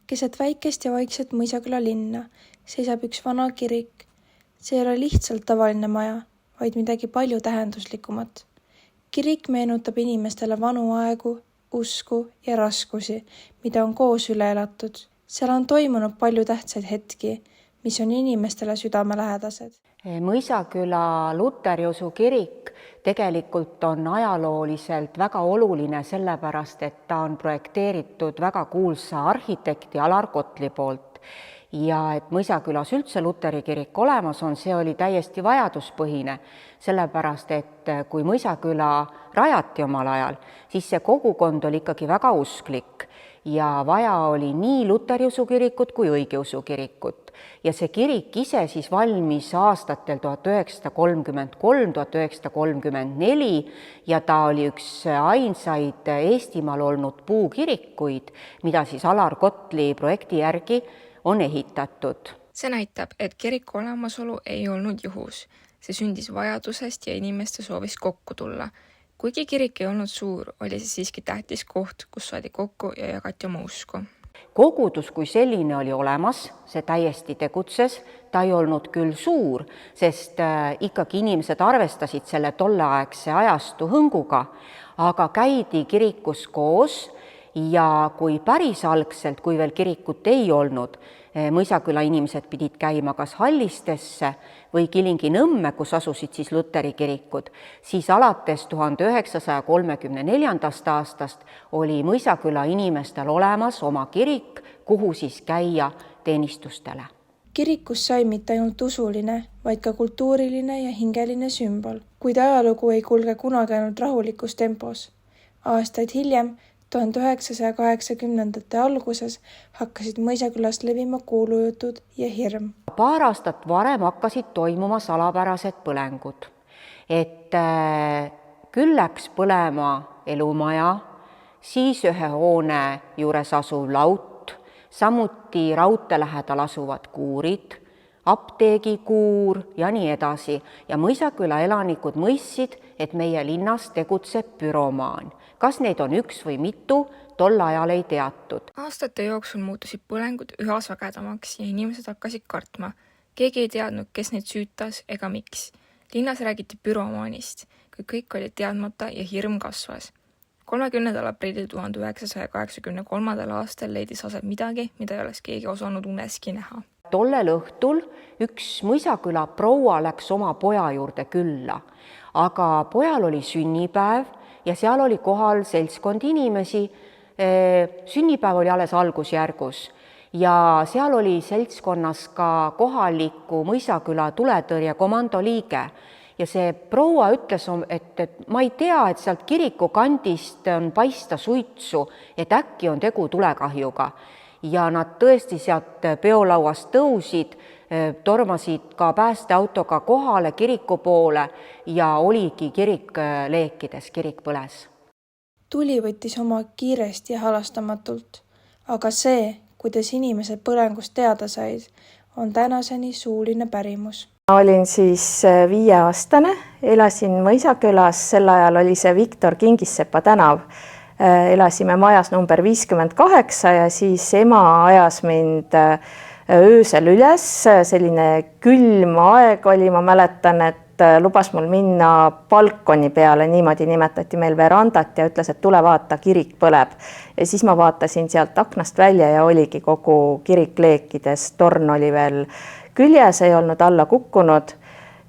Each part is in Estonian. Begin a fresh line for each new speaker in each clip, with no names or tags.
Keset väikest ja vaikset Mõisaküla linna seisab üks vana kirik. See ei ole lihtsalt tavaline maja, vaid midagi palju tähenduslikumat. Kirik meenutab inimestele vanu aegu, usku ja raskusi, mida on koos üle elatud. Seal on toimunud palju tähtsaid hetki, mis on inimestele südamelähedased.
Mõisaküla luteri-usu kirik tegelikult on ajalooliselt väga oluline sellepärast, et ta on projekteeritud väga kuulsa arhitekti Alar Kotli poolt. Ja et Mõisakülas üldse luteri kirik olemas on, see oli täiesti vajaduspõhine, sellepärast et kui Mõisaküla rajati omal ajal, siis see kogukond oli ikkagi väga usklik ja vaja oli nii luteri-usu kirikut kui õigeusu kirikut. Ja see kirik ise siis valmis aastatel 1933–1934 ja ta oli üks ainsaid Eestimaal olnud puukirikuid, mida siis Alar Kotli projekti järgi on ehitatud.
See näitab, et kiriku olemasolu ei olnud juhus. See sündis vajadusest ja inimeste soovist kokku tulla. Kuigi kirik ei olnud suur, oli see siiski tähtis koht, kus saadi kokku ja jagati oma usku.
Kogudus kui selline oli olemas, see täiesti tegutses, ta ei olnud küll suur, sest ikkagi inimesed arvestasid selle tolleaegse ajastu hõnguga, aga käidi kirikus koos ja kui päris algselt, kui veel kirikut ei olnud, Mõisaküla inimesed pidid käima kas Hallistesse või Kilingi-Nõmme, kus asusid siis luteri kirikud, siis alates 1934. aastast oli Mõisaküla inimestel olemas oma kirik, kuhu siis käia teenistustele.
Kirikus sai mitte ainult usuline, vaid ka kultuuriline ja hingeline sümbol, kuid ajalugu ei kulge kunagi ainult rahulikus tempos. Aastaid hiljem, 1980. alguses hakkasid Mõisakülast levima kuulujutud ja hirm.
Paar aastat varem hakkasid toimuma salapärased põlengud, et küll läks põlema elumaja, siis ühe hoone juures asuv laut, samuti raudtee lähedal asuvad kuurid, apteegikuur ja nii edasi. Ja Mõisaküla elanikud mõistsid, et meie linnas tegutseb büromaan. Kas neid on üks või mitu, tol ajal ei teatud.
Aastate jooksul muutusid põlengud üha sagedamaks ja inimesed hakkasid kartma. Keegi ei teadnud, kes neid süütas ega miks. Linnas räägiti büromaanist, kui kõik oli teadmata ja hirm kasvas. 30. aprillil 1983. aastal leidis aset midagi, mida ei oleks keegi osanud uneski näha.
Tollel õhtul üks Mõisaküla proua läks oma poja juurde külla, aga pojal oli sünnipäev ja seal oli kohal seltskond inimesi. Sünnipäev oli alles algusjärgus ja seal oli seltskonnas ka kohaliku Mõisaküla tuletõrjekomando liige. Ja see proua ütles, et ma ei tea, et sealt kiriku kandist on paista suitsu, et äkki on tegu tulekahjuga. Ja nad tõesti sealt peolauast tõusid, tormasid ka päästeautoga kohale kiriku poole ja oligi kirik leekides, kirik põles.
Tuli võttis oma kiiresti ja halastamatult, aga see, kuidas inimesed põlengust teada said, on tänaseni suuline pärimus.
Ma olin siis 5-aastane, elasin Mõisakülas, sel ajal oli see Viktor Kingissepa tänav. Elasime majas number 58 ja siis ema ajas mind öösel üles, selline külm aeg oli, ma mäletan, et lubas mul minna balkoni peale, niimoodi nimetati meil verandat ja ütles, et tule vaata, kirik põleb. Ja siis ma vaatasin sealt aknast välja ja oligi kogu kirik leekides, torn oli veel küljes, ei olnud alla kukkunud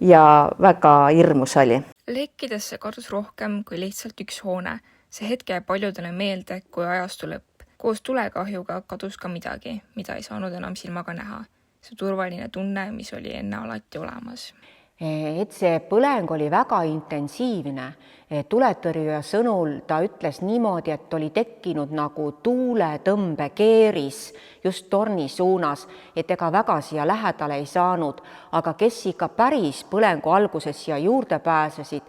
ja väga hirmus oli.
Leekidesse kadus rohkem kui lihtsalt üks hoone. See hetk jäi paljudele meelde, kui ajastu lõpp. Koos tulekahjuga kadus ka midagi, mida ei saanud enam silmaga näha. See turvaline tunne, mis oli enne alati olemas.
Et see põleng oli väga intensiivne. Tuletõrjuja sõnul ta ütles niimoodi, et oli tekkinud nagu tuuletõmbekeeris just torni suunas, et ega väga siia lähedale ei saanud, aga kes ikka päris põlengu alguses siia juurde pääsesid,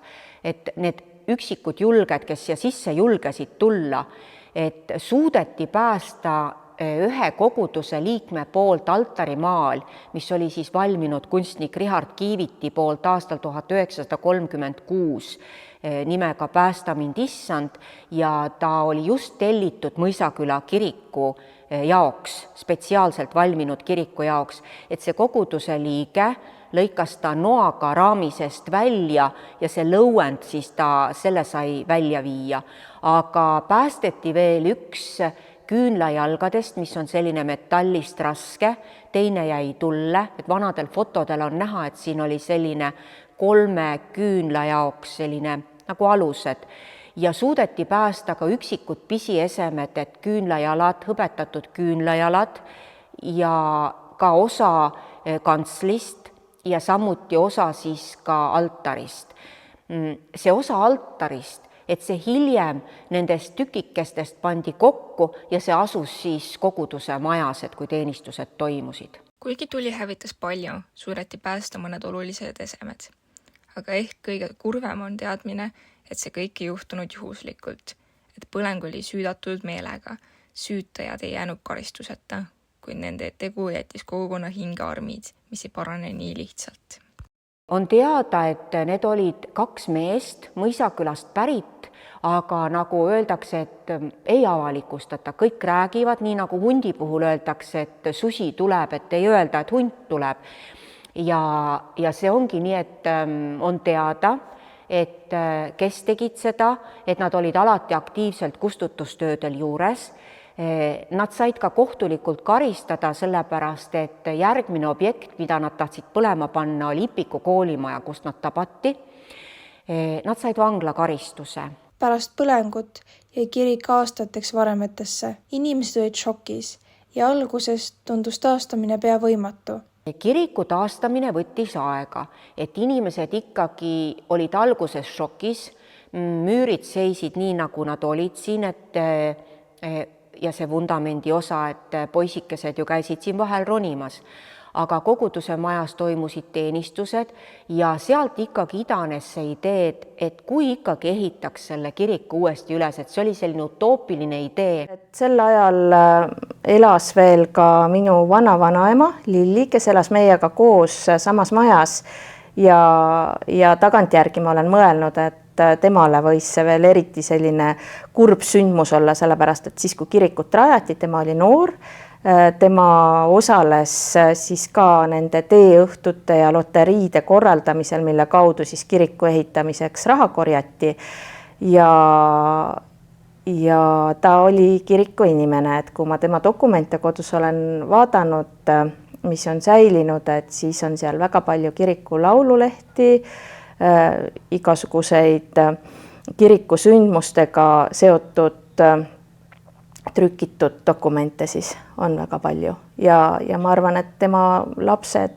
et need üksikud julged, kes siia sisse julgesid tulla, et suudeti päästa ühe koguduse liikme poolt altarimaal, mis oli siis valminud kunstnik Richard Kiiviti poolt aastal 1936 nimega Päästa mind, issand, ja ta oli just tellitud Mõisaküla kiriku jaoks, spetsiaalselt valminud kiriku jaoks, et see koguduse liige lõikas ta noaga raamisest välja ja see lõuend siis selle sai välja viia. Aga päästeti veel üks küünlajalgadest, mis on selline metallist raske, teine jäi tulle, et vanadel fotodel on näha, et siin oli selline 3 küünla jaoks selline nagu alused ja suudeti päästa ka üksikud pisiesemed, et küünlajalad, hõbetatud küünlajalad ja ka osa kantslist ja samuti osa siis ka altarist. See osa altarist, et see hiljem nendest tükikestest pandi kokku ja see asus siis koguduse majas, et kui teenistused toimusid.
Kuigi tuli hävitas palju, suudeti päästa mõned olulised esemed. Aga ehk kõige kurvem on teadmine, et see kõik ei juhtunud juhuslikult, et põleng oli süüdatud meelega, süütajad ei jäänud karistuseta, kuid nende tegu jättis kogukonna hingearmid, mis ei parane nii lihtsalt.
On teada, et need olid 2 meest Mõisakülast pärit, aga nagu öeldakse, et ei avalikustata, kõik räägivad, nii nagu hundi puhul öeldakse, et susi tuleb, et ei öelda, et hunt tuleb. Ja see ongi nii, et on teada, et kes tegid seda, et nad olid alati aktiivselt kustutustöödel juures. Nad said ka kohtulikult karistada, sellepärast, et järgmine objekt, mida nad tahtsid põlema panna, oli Ipiku koolimaja, kust nad tabati. Nad said vanglakaristuse.
Pärast põlengut jäi kirik aastateks varemetesse. Inimesed olid šokis ja alguses tundus taastamine pea võimatu.
Kiriku taastamine võttis aega, et inimesed ikkagi olid alguses šokis, müürid seisid nii, nagu nad olid siin, ja see vundamendi osa, et poisikesed ju käisid siin vahel ronimas. Aga koguduse majas toimusid teenistused ja sealt ikkagi idanes see idee, et kui ikkagi ehitaks selle kiriku uuesti üles, et see oli selline utoopiline idee.
Sel ajal elas veel ka minu vana-vanaema Lilli, kes elas meiega koos samas majas ja tagantjärgi ma olen mõelnud, et temale võis see veel eriti selline kurb sündmus olla, sellepärast et siis, kui kirikut rajati, tema oli noor, tema osales siis ka nende teeõhtute ja loteriide korraldamisel, mille kaudu siis kiriku ehitamiseks raha korjati ja ta oli kiriku inimene, et kui ma tema dokumente kodus olen vaadanud, mis on säilinud, et siis on seal väga palju kiriku laululehti, igasuguseid kiriku sündmustega seotud trükitud dokumente siis on väga palju ja ma arvan, et tema lapsed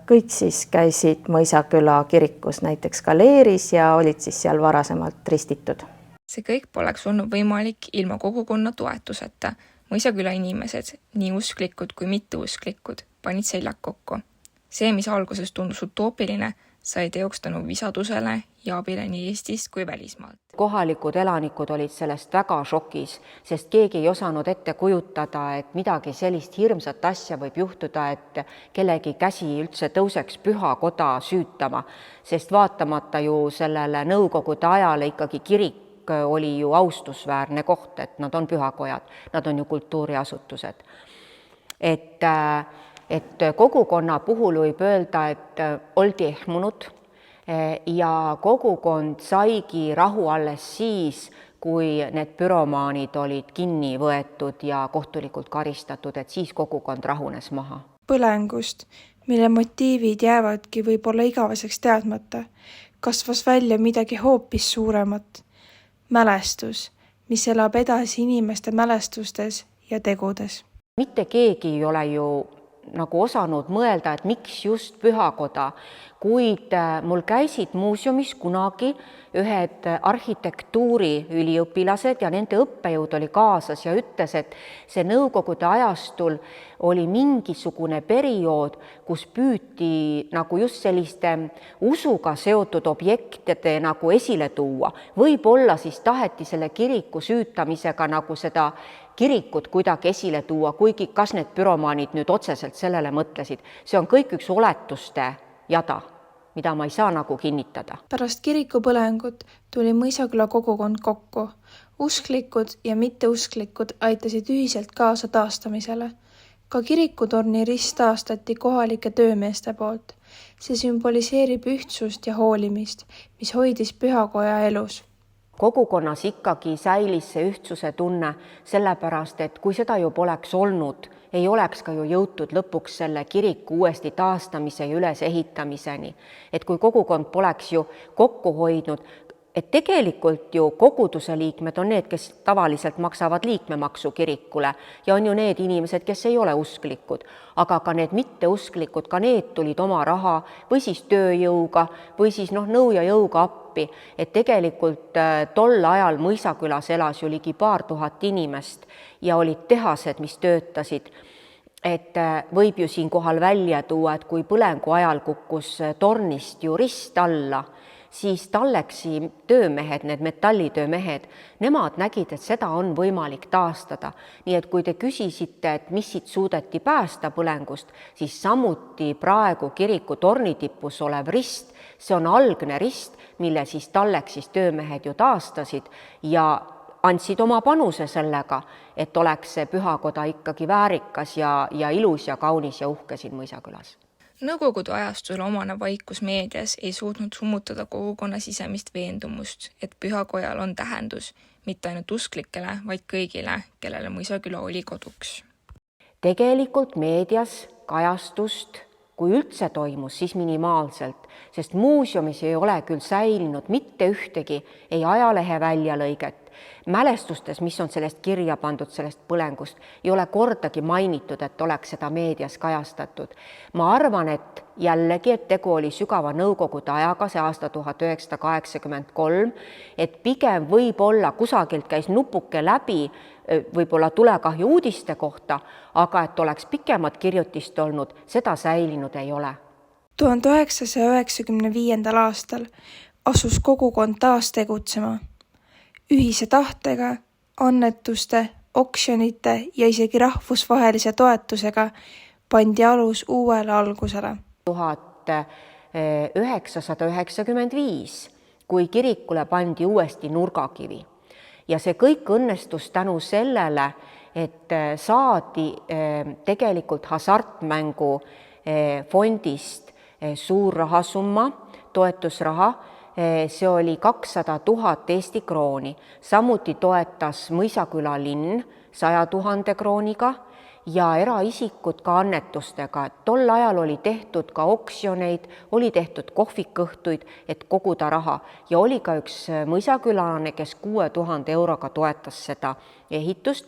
kõik siis käisid Mõisaküla kirikus näiteks galeeris ja olid siis seal varasemalt ristitud.
See kõik poleks olnud võimalik ilma kogukonna toetuseta. Mõisaküla inimesed, nii usklikud kui mitteusklikud, panid seljak kokku. See, mis alguses tundus utoopiline, sai teoks tänu visadusele ja abile nii Eestist kui välismaalt.
Kohalikud elanikud olid sellest väga šokis, sest keegi ei osanud ette kujutada, et midagi sellist hirmsat asja võib juhtuda, et kellegi käsi üldse tõuseks pühakoda süütama, sest vaatamata ju sellele nõukogude ajale ikkagi kirik oli ju austusväärne koht, et nad on pühakojad, nad on ju kultuuriasutused. Et kogukonna puhul võib öelda, et oldi ehmunud ja kogukond saigi rahu alles siis, kui need büromaanid olid kinni võetud ja kohtulikult karistatud, et siis kogukond rahunes maha.
Põlengust, mille motiivid jäävadki võib-olla igaveseks teadmata, kasvas välja midagi hoopis suuremat. Mälestus, mis elab edasi inimeste mälestustes ja tegudes.
Mitte keegi ei ole ju nagu osanud mõelda, et miks just pühakoda, kuid mul käisid muuseumis kunagi ühed arhitektuuriüliõpilased ja nende õppejõud oli kaasas ja ütles, et see Nõukogude ajastul oli mingisugune periood, kus püüti nagu just selliste usuga seotud objektide nagu esile tuua. Võib-olla siis taheti selle kiriku süütamisega nagu seda kirikut kuidagi esile tuua, kuigi kas need büromaanid nüüd otseselt sellele mõtlesid. See on kõik üks oletuste jada, mida ma ei saa nagu kinnitada.
Pärast kirikupõlengut tuli Mõisaküla kogukond kokku. Usklikud ja mitteusklikud aitasid ühiselt kaasa taastamisele. Ka kirikutorni rist taastati kohalike töömeeste poolt. See sümboliseerib ühtsust ja hoolimist, mis hoidis pühakoja elus.
Kogukonnas ikkagi säilis see ühtsuse tunne, sellepärast, et kui seda ju poleks olnud, ei oleks ka ju jõutud lõpuks selle kiriku uuesti taastamise ja ülesehitamiseni. Et kui kogukond poleks ju kokku hoidnud, et tegelikult ju koguduse liikmed on need, kes tavaliselt maksavad liikmemaksu kirikule ja on ju need inimesed, kes ei ole usklikud, aga ka need mitteusklikud, ka need tulid oma raha või siis tööjõuga või siis nõu ja jõuga appi, et tegelikult tol ajal Mõisakülas elas ju ligi 2000 inimest ja olid tehased, mis töötasid. Et võib ju siinkohal välja tuua, et kui põlengu ajal kukkus tornist ju rist alla, siis Talleksi töömehed, need metallitöömehed, nemad nägid, et seda on võimalik taastada. Nii et kui te küsisite, et mis siit suudeti päästa põlengust, siis samuti praegu kiriku tornitipus olev rist, see on algne rist, mille siis Talleksis töömehed ju taastasid ja andsid oma panuse sellega, et oleks see pühakoda ikkagi väärikas ja ilus ja kaunis ja uhke siin Mõisakülas.
Nõukogude ajastul omane vaikus meedias ei suutnud summutada kogukonna sisemist veendumust, et pühakojal on tähendus, mitte ainult usklikele, vaid kõigile, kellele Mõisaküla oli koduks.
Tegelikult meedias kajastust, kui üldse toimus, siis minimaalselt, sest muuseumis ei ole küll säilinud mitte ühtegi ei ajalehe väljalõiget, mälestustes, mis on sellest kirja pandud, sellest põlengust, ei ole kordagi mainitud, et oleks seda meedias kajastatud. Ma arvan, et jällegi, et tegu oli sügava nõukogude ajaga, see aasta 1983, et pigem võib-olla kusagilt käis nupuke läbi, võib-olla tulekahju uudiste kohta, aga et oleks pikemat kirjutist olnud, seda säilinud ei ole.
1995. aastal asus kogukond taas tegutsema. Ühise tahtega, annetuste, oksjonite ja isegi rahvusvahelise toetusega pandi alus uuele algusele.
1995, kui kirikule pandi uuesti nurgakivi ja see kõik õnnestus tänu sellele, et saadi tegelikult hasartmängu fondist suur rahasumma, toetusraha, see oli 200 000 Eesti krooni. Samuti toetas Mõisaküla linn 100 000 krooniga ja eraisikud ka annetustega. Tol ajal oli tehtud ka oksjoneid, oli tehtud kohvikõhtuid, et koguda raha ja oli ka üks mõisakülane, kes 6000 euroga toetas seda ehitust.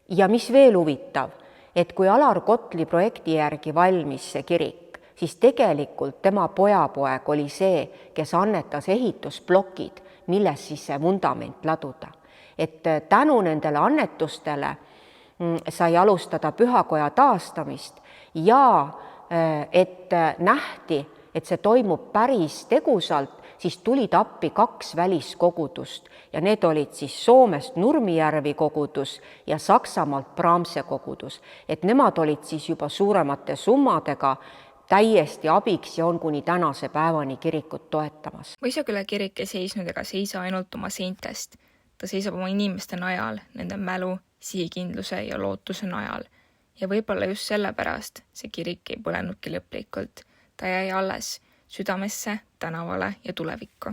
Ja mis veel huvitav, et kui Alar Kotli projekti järgi valmis see kirik, siis tegelikult tema pojapoeg oli see, kes annetas ehitusplokid, milles siis see vundament laduda. Et tänu nendele annetustele sai alustada pühakoja taastamist ja et nähti, et see toimub päris tegusalt, siis tulid appi 2 väliskogudust ja need olid siis Soomest Nurmijärvi kogudus ja Saksamaalt Bramse kogudus. Et nemad olid siis juba suuremate summadega täiesti abiks ja on kuni tänase päevani kirikut toetamas.
Mõisaküla kirik ei seisnud ega seisa ainult oma seintest. Ta seisab oma inimeste najal, nende mälu, sihikindluse ja lootuse najal. Ja võib-olla just sellepärast see kirik ei põlenudki lõplikult. Ta jäi alles südamesse, tänavale ja tulevikku.